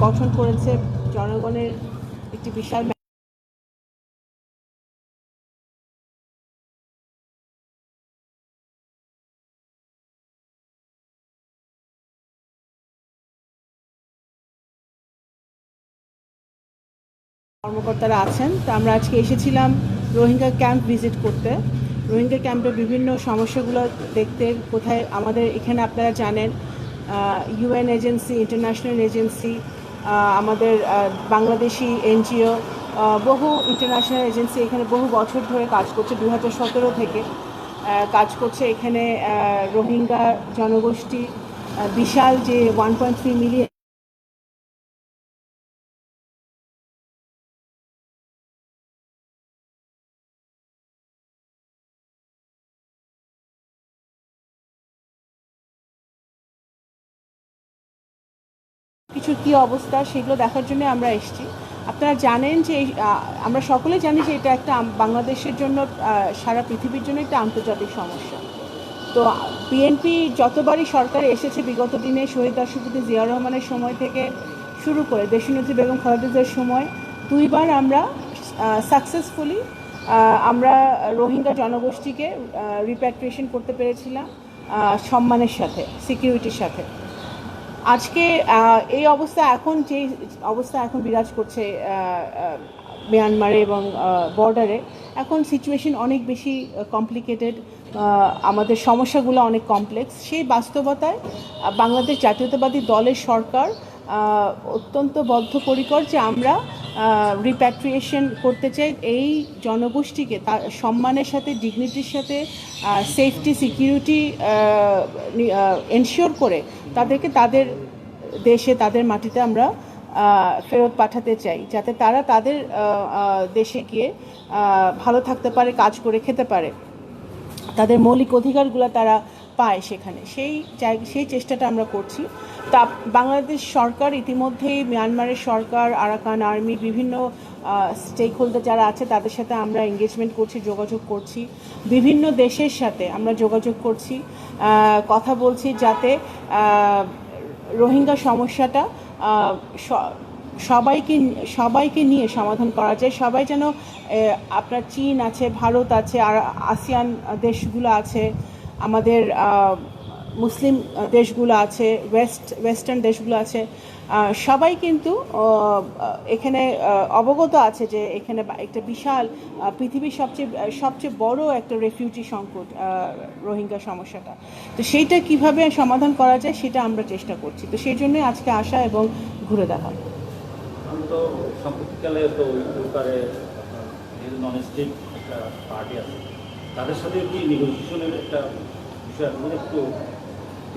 গঠন করেছে জনগণের একটি বিশাল কর্মকর্তারা আছেন। তো আমরা আজকে এসেছিলাম রোহিঙ্গা ক্যাম্প ভিজিট করতে, রোহিঙ্গা ক্যাম্পের বিভিন্ন সমস্যাগুলো দেখতে। কোথায় আমাদের এখানে আপনারা জানেন ইউএন এজেন্সি, ইন্টারন্যাশনাল এজেন্সি, আমাদের বাংলাদেশি এনজিও, বহু ইন্টারন্যাশনাল এজেন্সি এখানে বহু বছর ধরে কাজ করছে, 2017 থেকে কাজ করছে এখানে। রোহিঙ্গা জনগোষ্ঠী বিশাল যে 1.3 মিলিয়ন কিছু কী অবস্থা সেগুলো দেখার জন্য আমরা এসেছি। আপনারা জানেন যে আমরা সকলে জানি যে এটা একটা বাংলাদেশের জন্য, সারা পৃথিবীর জন্য একটা আন্তর্জাতিক সমস্যা। তো বিএনপি যতবারই সরকারে এসেছে বিগত দিনে, শহীদ রাষ্ট্রপতি জিয়াউর রহমানের সময় থেকে শুরু করে দেশনেত্রী বেগম খালেদা জিয়ার সময়, দুইবার আমরা সাকসেসফুলি আমরা রোহিঙ্গা জনগোষ্ঠীকে রিপ্যাট্রিয়েশন করতে পেরেছিলাম সম্মানের সাথে, সিকিউরিটির সাথে। আজকে এই অবস্থা যে অবস্থা এখন বিরাজ করছে মিয়ানমারে এবং বর্ডারে, এখন সিচুয়েশন অনেক বেশি কমপ্লিকেটেড, আমাদের সমস্যাগুলো অনেক কমপ্লেক্স। সেই বাস্তবতায় বাংলাদেশ জাতীয়তাবাদী দলের সরকার অত্যন্ত বদ্ধপরিকর যে আমরা রিপ্যাট্রিয়েশন করতে চাই এই জনগোষ্ঠীকে, তার সম্মানের সাথে, ডিগনিটির সাথে, সেফটি সিকিউরিটি এনশিওর করে তাদেরকে তাদের দেশে, তাদের মাটিতে আমরা ফেরত পাঠাতে চাই, যাতে তারা তাদের দেশে গিয়ে ভালো থাকতে পারে, কাজ করে খেতে পারে, তাদের মৌলিক অধিকারগুলো তারা পায় সেখানে। সেই চেষ্টাটা আমরা করছি। তা বাংলাদেশ সরকার ইতিমধ্যেই মিয়ানমারের সরকার, আরাকান আর্মি, বিভিন্ন স্টেক হোল্ডার যারা আছে তাদের সাথে আমরা এঙ্গেজমেন্ট করছি, যোগাযোগ করছি, বিভিন্ন দেশের সাথে আমরা যোগাযোগ করছি, কথা বলছি যাতে রোহিঙ্গা সমস্যাটা সবাইকে নিয়ে সমাধান করা যায়। সবাই যেন, আপনার চীন আছে, ভারত আছে, আর আসিয়ান দেশগুলো আছে, আমাদের মুসলিম দেশগুলো আছে, ওয়েস্টার্ন দেশগুলো আছে, সবাই কিন্তু এখানে অবগত আছে যে এখানে একটা বিশাল, পৃথিবীর সবচেয়ে বড় একটা রেফিউজি সংকট রোহিঙ্গা সমস্যাটা। তো সেইটা কিভাবে সমাধান করা যায় সেটা আমরা চেষ্টা করছি। তো সেই জন্যই আজকে আসা এবং ঘুরে দেখা। তো সম্প্রতিকালে তো নন স্টেট একটা পার্টি আছে, তাদের সাথে কি নেগোসিয়েশনের একটা বিষয় একটু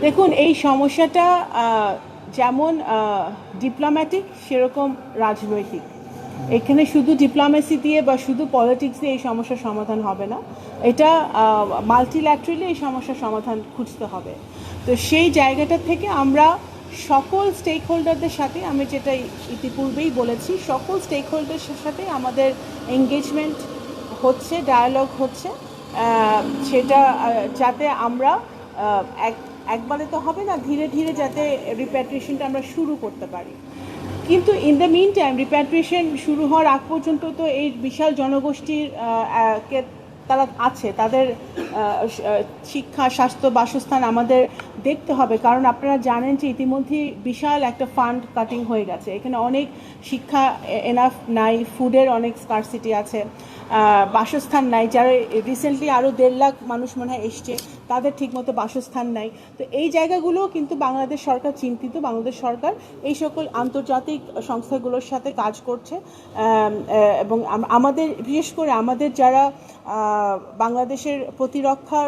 দেখুন, এই সমস্যাটা যেমন ডিপ্লোম্যাটিক সেরকম রাজনৈতিক। এখানে শুধু ডিপ্লোমেসি দিয়ে বা শুধু পলিটিক্স দিয়ে এই সমস্যার সমাধান হবে না, এটা মাল্টিল্যাটারালি এই সমস্যার সমাধান খুঁজতে হবে। তো সেই জায়গাটা থেকে আমরা সকল স্টেক হোল্ডারদের সাথে, আমি যেটা ইতিপূর্বেই বলেছি, সকল স্টেক হোল্ডারের সাথে আমাদের এঙ্গেজমেন্ট হচ্ছে, ডায়ালগ হচ্ছে, সেটা যাতে আমরা একবারে তো হবে না, ধীরে ধীরে যাতে রিপ্যাট্রিয়েশনটা আমরা শুরু করতে পারি। কিন্তু in the meantime repatriation শুরু হওয়ার আগ পর্যন্ত তো এই বিশাল জনগোষ্ঠীর তারা আছে, তাদের শিক্ষা, স্বাস্থ্য, বাসস্থান আমাদের দেখতে হবে। কারণ আপনারা জানেন যে ইতিমধ্যেই বিশাল একটা ফান্ড কাটিং হয়ে গেছে, এখানে অনেক শিক্ষা এনাফ নাই, ফুডের অনেক স্কারসিটি আছে, বাসস্থান নাই। যারা রিসেন্টলি আরও 1.5 লাখ মানুষ মনে হয় এসছে, তাদের ঠিকমতো বাসস্থান নাই। তো এই জায়গাগুলো কিন্তু বাংলাদেশ সরকার চিন্তিত। বাংলাদেশ সরকার এই সকল আন্তর্জাতিক সংস্থাগুলোর সাথে কাজ করছে, এবং আমাদের, বিশেষ করে আমাদের যারা বাংলাদেশের প্রতিরক্ষা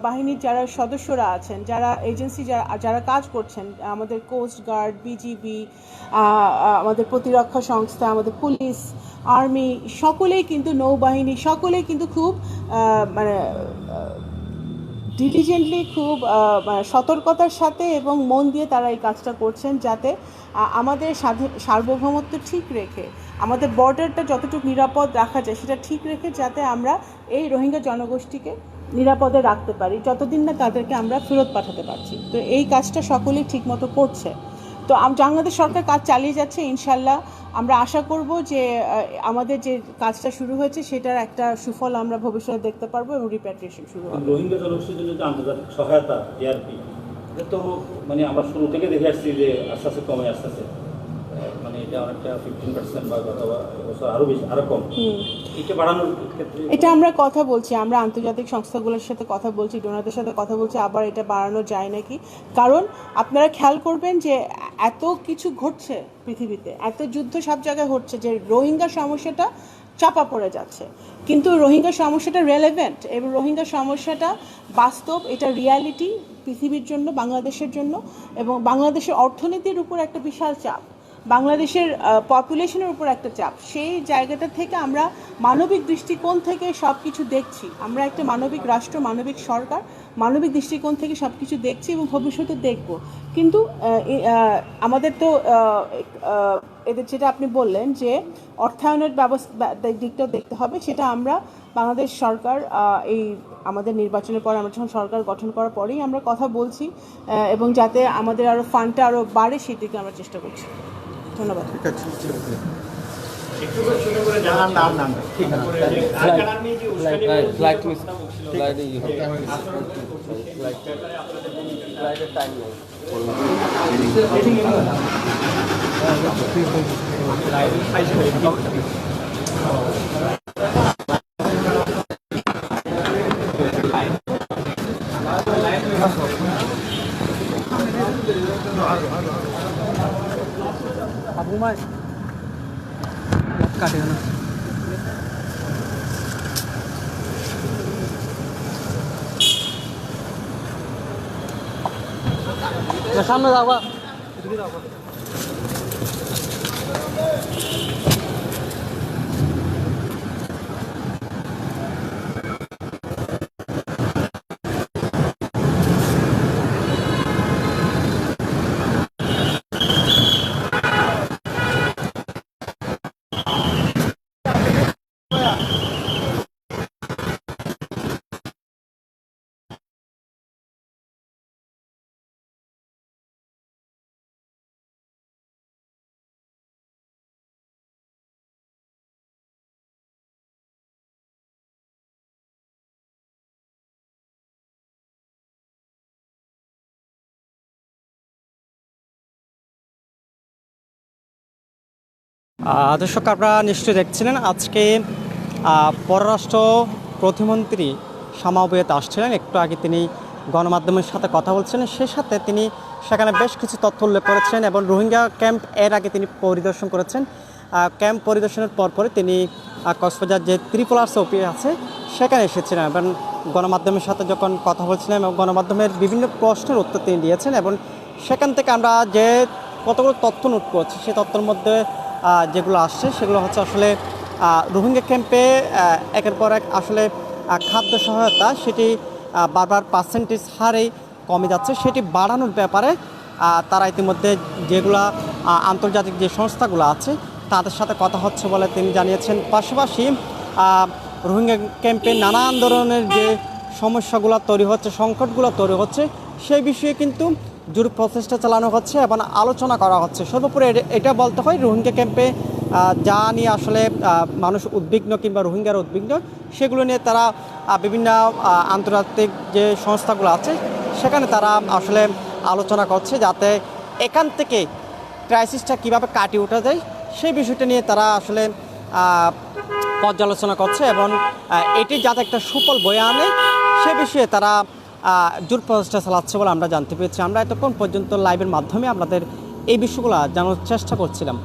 বাহিনীর যারা সদস্যরা আছেন, যারা এজেন্সি যারা কাজ করছেন, আমাদের কোস্ট গার্ড, বিজিবি, আমাদের প্রতিরক্ষা সংস্থা, আমাদের পুলিশ, আর্মি, সকলেই কিন্তু, নৌবাহিনী, সকলেই কিন্তু খুব মানে ডিলিজেন্টলি, খুব সতর্কতার সাথে এবং মন দিয়ে তারা এই কাজটা করছেন, যাতে আমাদের সার্বভৌমত্ব ঠিক রেখে, আমাদের বর্ডারটা যতটুকু নিরাপদ রাখা যায় সেটা ঠিক রেখে, যাতে আমরা এই রোহিঙ্গা জনগোষ্ঠীকে নিরাপদে রাখতে পারি যতদিন না তাদেরকে আমরা ফেরত পাঠাতে পারছি। তো এই কাজটা সকলেই ঠিকমতো করছে। তো বাংলাদেশ সরকার কাজ চালিয়ে যাচ্ছে ইনশাল্লাহ। আমরা আশা করব যে আমাদের যে কাজটা শুরু হয়েছে সেটার একটা সুফল আমরা ভবিষ্যতে দেখতে পারবো এবং রিপ্যাট্রিয়েশন শুরু হবে। রোহিঙ্গা জনগোষ্ঠীর জন্য যে আন্তর্জাতিক সহায়তা জিআরপি, এটা তো মানে আমরা শুরু থেকে দেখে আসছি যে আস্তে আস্তে কমে আসতেছে, মানে এটা অনেকটা 15% বা বছর আরও বেশি, আরও কম। এটা বাড়ানোর ক্ষেত্রে এটা আমরা কথা বলছি, আমরা আন্তর্জাতিক সংস্থাগুলোর সাথে কথা বলছি, ডোনারদের সাথে কথা বলছি, আবার এটা বাড়ানো যায় নাকি। কারণ আপনারা খেয়াল করবেন যে এত কিছু ঘটছে পৃথিবীতে, এত যুদ্ধ সব জায়গায় হচ্ছে যে রোহিঙ্গা সমস্যাটা চাপা পড়ে যাচ্ছে, কিন্তু রোহিঙ্গা সমস্যাটা রেলেভেন্ট এবং রোহিঙ্গা সমস্যাটা বাস্তব, এটা রিয়ালিটি পৃথিবীর জন্য, বাংলাদেশের জন্য, এবং বাংলাদেশের অর্থনীতির উপর একটা বিশাল চাপ, বাংলাদেশের পপুলেশনের উপর একটা চাপ। সেই জায়গাটা থেকে আমরা মানবিক দৃষ্টিকোণ থেকে সব কিছু দেখছি, আমরা একটা মানবিক রাষ্ট্র, মানবিক সরকার, মানবিক দৃষ্টিকোণ থেকে সব কিছু দেখছি এবং ভবিষ্যতে দেখব। কিন্তু আমাদের তো এদের যেটা আপনি বললেন যে অর্থায়নের ব্যবস্থা দিকটাও দেখতে হবে, সেটা আমরা বাংলাদেশ সরকার এই আমাদের নির্বাচনের পর, আমরা যখন সরকার গঠন করার পরেই আমরা কথা বলছি, এবং যাতে আমাদের আরও ফান্ডটা আরও বাড়ে সেই দিকে আমরা চেষ্টা করছি। ধন্যবাদ। ঠিক আছে, Abu Mas কাটে না সামনে যাওয়া দর্শক, আপনারা নিশ্চয়ই দেখছিলেন আজকে পররাষ্ট্র প্রতিমন্ত্রী শামা আবুয়াত আসছিলেন। একটু আগে তিনি গণমাধ্যমের সাথে কথা বলছিলেন, সে সাথে তিনি সেখানে বেশ কিছু তথ্য উল্লেখ করেছেন এবং রোহিঙ্গা ক্যাম্প এর আগে তিনি পরিদর্শন করেছেন। ক্যাম্প পরিদর্শনের পরপরই তিনি কক্সবাজার যে ত্রিপোলার চৌকি আছে সেখানে এসেছিলেন এবং গণমাধ্যমের সাথে যখন কথা বলছিলেন এবং গণমাধ্যমের বিভিন্ন প্রশ্নের উত্তর তিনি দিয়েছেন এবং সেখান থেকে আমরা যে কতগুলো তথ্য নোট করছি সেই তথ্যের মধ্যে যেগুলো আসছে সেগুলো হচ্ছে আসলে রোহিঙ্গা ক্যাম্পে একের পর এক আসলে খাদ্য সহায়তা সেটি বারবার পার্সেন্টেজ হারে কমে যাচ্ছে, সেটি বাড়ানোর ব্যাপারে তারা ইতিমধ্যে যেগুলা আন্তর্জাতিক যে সংস্থাগুলো আছে তাদের সাথে কথা হচ্ছে বলে তিনি জানিয়েছেন। পাশাপাশি রোহিঙ্গা ক্যাম্পে নানান ধরনের যে সমস্যাগুলো তৈরি হচ্ছে, সংকটগুলো তৈরি হচ্ছে, সেই বিষয়ে কিন্তু জোর প্রচেষ্টা চালানো হচ্ছে এবং আলোচনা করা হচ্ছে। সর্বোপরি এটা বলতে হয় রোহিঙ্গা ক্যাম্পে যা নিয়ে আসলে মানুষ উদ্বিগ্ন কিংবা রোহিঙ্গার উদ্বিগ্ন সেগুলো নিয়ে তারা বিভিন্ন আন্তর্জাতিক যে সংস্থাগুলো আছে সেখানে তারা আসলে আলোচনা করছে, যাতে এখান থেকে ক্রাইসিসটা কীভাবে কাটিয়ে ওঠা যায় সেই বিষয়টা নিয়ে তারা আসলে পর্যালোচনা করছে এবং এটি যাতে একটা সুফল বয়ে আনে সে বিষয়ে তারা জোর প্রচেষ্টা চালাচ্ছে বলে আমরা জানতে পেরেছি। আমরা এতক্ষণ পর্যন্ত লাইভের মাধ্যমে আপনাদের এই বিষয়গুলো জানার চেষ্টা করছিলাম।